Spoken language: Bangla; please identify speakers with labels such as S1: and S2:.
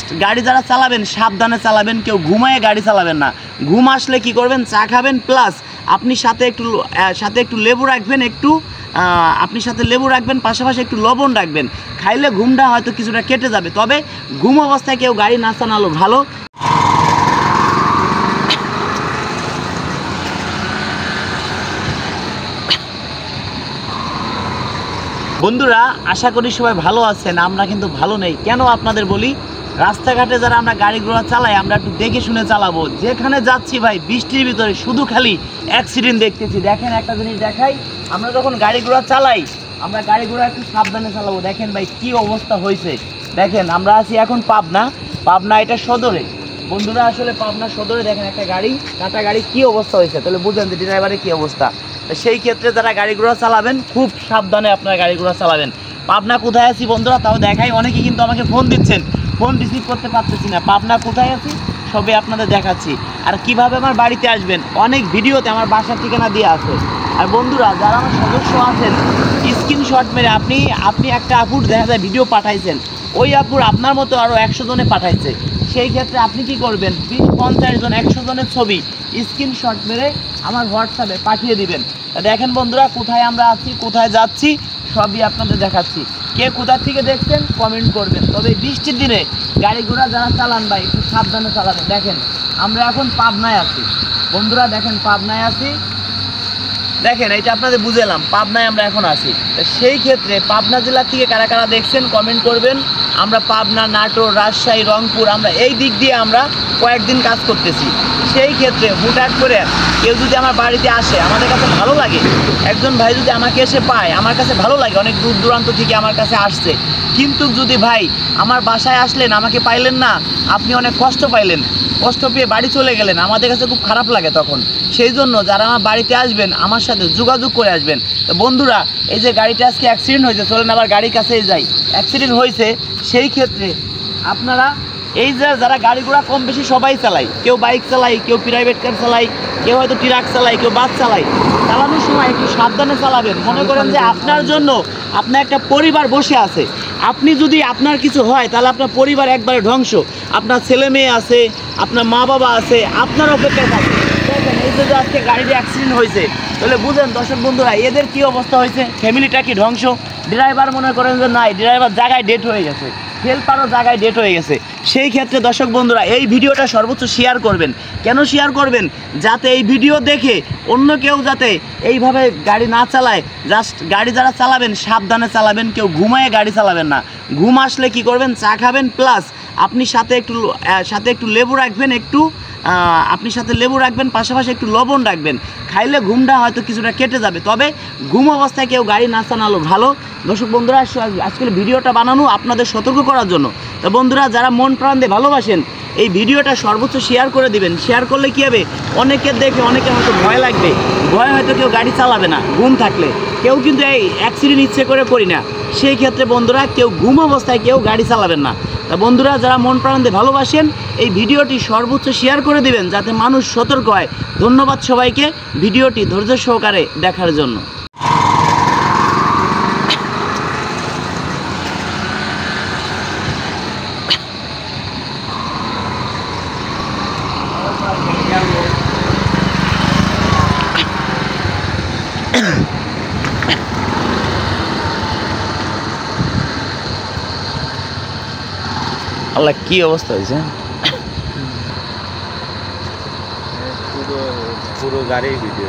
S1: জাস্ট গাড়ি যারা চালাবেন সাবধানে চালাবেন, কেউ ঘুমায়ে গাড়ি চালাবেন না। ঘুম আসলে কি করবেন, চা খাবেন, প্লাস আপনি সাথে একটু লেবু রাখবেন, আপনি সাথে লেবু রাখবেন, পাশাপাশি একটু লবণ রাখবেন। খাইলে ঘুমটা হয়তো কিছুটা কেটে যাবে, তবে ঘুম অবস্থায় কেউ গাড়ি না চালানো ভালো। বন্ধুরা, আশা করি সবাই ভালো আছেন। আমরা কিন্তু ভালো নেই। কেন আপনাদের বলি, রাস্তাঘাটে যারা আমরা গাড়ি ঘোড়া চালাই আমরা একটু দেখে শুনে চালাবো। যেখানে যাচ্ছি ভাই বৃষ্টির ভিতরে শুধু খালি অ্যাক্সিডেন্ট দেখতেছি। দেখেন একটা জিনিস দেখাই, আমরা যখন গাড়ি ঘোড়া চালাই আমরা গাড়ি ঘোড়া একটু সাবধানে চালাবো। দেখেন ভাই কি অবস্থা হয়েছে। দেখেন আমরা আছি এখন পাবনা এটা সদরে। বন্ধুরা আসলে পাবনা সদরে দেখেন একটা গাড়ি, কাটা গাড়ি, কি অবস্থা হয়েছে তাহলে বুঝেন যে ড্রাইভারের কী অবস্থা। সেই ক্ষেত্রে যারা গাড়ি ঘোড়া চালাবেন খুব সাবধানে আপনারা গাড়ি ঘোড়া চালাবেন। পাবনা কোথায় আছি বন্ধুরা তাও দেখাই। অনেকেই কিন্তু আমাকে ফোন দিচ্ছেন, ফোন রিসিভ করতে পারতেছি না। পাবনা কোথায় আছি সবে আপনাদের দেখাচ্ছি, আর কিভাবে আমার বাড়িতে আসবেন অনেক ভিডিওতে আমার বাসার ঠিকানা দিয়ে আছে। আর বন্ধুরা যারা আমার সদস্য আছেন স্ক্রিনশট মেরে আপনি একটা আপুর দেখা যায় ভিডিও পাঠাইছেন, ওই আপুর আপনার মতো আরও 100 জনে পাঠাইছে। সেই ক্ষেত্রে আপনি কি করবেন, 20-50 জন 100 জনের ছবি স্ক্রিনশট মেরে আমার হোয়াটসঅ্যাপে পাঠিয়ে দিবেন। দেখেন বন্ধুরা কোথায় আমরা আছি, কোথায় যাচ্ছি সবই আপনাদের দেখাচ্ছি। কে কোথা থেকে দেখছেন কমেন্ট করবেন। তবে বৃষ্টির দিনে গাড়ি ঘোড়া যারা চালান ভাই একটু সাবধানে চালাবেন। দেখেন আমরা এখন পাবনায় আছি বন্ধুরা, দেখেন পাবনায় আছি। দেখেন এইটা আপনাদের বুঝালাম, পাবনায় আমরা এখন আছি। সেই ক্ষেত্রে পাবনা জেলা থেকে কারা কারা দেখছেন কমেন্ট করবেন। আমরা পাবনা, নাটোর, রাজশাহী, রংপুর আমরা এই দিক দিয়ে আমরা কয়েকদিন কাজ করতেছি। সেই ক্ষেত্রে হুটহাট করে কেউ যদি আমার বাড়িতে আসে আমাদের কাছে ভালো লাগে, একজন ভাই যদি আমাকে এসে পায় আমার কাছে ভালো লাগে, অনেক দূর দূরান্ত থেকে আমার কাছে আসছে। কিন্তু যদি ভাই আমার বাসায় আসলেন আমাকে পাইলেন না, আপনি অনেক কষ্ট পাইলেন, কষ্ট পেয়ে বাড়ি চলে গেলেন, আমাদের কাছে খুব খারাপ লাগে তখন। সেই জন্য যারা আমার বাড়িতে আসবেন আমার সাথে যোগাযোগ করে আসবেন। তো বন্ধুরা এই যে গাড়িটা আজকে অ্যাক্সিডেন্ট হয়েছে, চলেন আবার গাড়ির কাছেই যাই। অ্যাক্সিডেন্ট হয়েছে সেই ক্ষেত্রে আপনারা এই যে যারা গাড়ি ঘোড়া কম বেশি সবাই চালায়, কেউ বাইক চালায়, কেউ প্রাইভেট কার চালায়, কেউ হয়তো ট্রাক চালায়, কেউ বাস চালায়। চালানোর সময় একটু সাবধানে চালাবেন। মনে করেন যে আপনার জন্য আপনার একটা পরিবার বসে আছে, আপনি যদি আপনার কিছু হয় তাহলে আপনার পরিবার একবারে ধ্বংস। আপনার ছেলে মেয়ে আছে, আপনার মা বাবা আছে, আপনার অপেক্ষায় থাকে। দেখেন এই যে আজকে গাড়িতে অ্যাক্সিডেন্ট হয়েছে তাহলে বুঝেন দর্শক বন্ধুরা এদের কি অবস্থা হয়েছে, ফ্যামিলিটা কি ধ্বংস। ড্রাইভার মনে করেন যে নাই, ড্রাইভার জায়গায় ডেট হয়ে গেছে, হেল্পারও জায়গায় ডেট হয়ে গেছে। সেই ক্ষেত্রে দর্শক বন্ধুরা এই ভিডিওটা সর্বোচ্চ শেয়ার করবেন। কেন শেয়ার করবেন, যাতে এই ভিডিও দেখে অন্য কেউ যাতে এইভাবে গাড়ি না চালায়। জাস্ট গাড়ি যারা চালাবেন সাবধানে চালাবেন, কেউ ঘুমায়ে গাড়ি চালাবেন না। ঘুম আসলে কি করবেন, চা খাবেন, প্লাস আপনি সাথে একটু লেবু রাখবেন, আপনি সাথে লেবু রাখবেন, পাশাপাশি একটু লবণ রাখবেন। খাইলে ঘুমটা হয়তো কিছুটা কেটে যাবে, তবে ঘুম অবস্থায় কেউ গাড়ি না চালানো ভালো। দর্শক বন্ধুরা আজকের ভিডিওটা বানানো আপনাদের সতর্ক করার জন্য। তো বন্ধুরা যারা মন প্রাণ দিয়ে ভালোবাসেন এই ভিডিওটা সর্বোচ্চ শেয়ার করে দিবেন। শেয়ার করলে কী হবে, অনেকের দেখে অনেকের হয়তো ভয় লাগবে, ভয় হয়তো কেউ গাড়ি চালাবে না ঘুম থাকলে। কেউ কিন্তু এই অ্যাক্সিডেন্ট ইচ্ছে করে করি না। সেই ক্ষেত্রে বন্ধুরা কেউ ঘুম অবস্থায় কেউ গাড়ি চালাবেন না। তা বন্ধুরা যারা মন প্রাণ দিয়ে ভালোবাসেন এই ভিডিওটি সর্বোচ্চ শেয়ার করে দিবেন যাতে মানুষ সতর্ক হয়। ধন্যবাদ সবাইকে ভিডিওটি ধৈর্য সহকারে দেখার জন্য। আল্লাহ কি অবস্থা হয়েছে,
S2: পুরো গাড়ির ভিডিও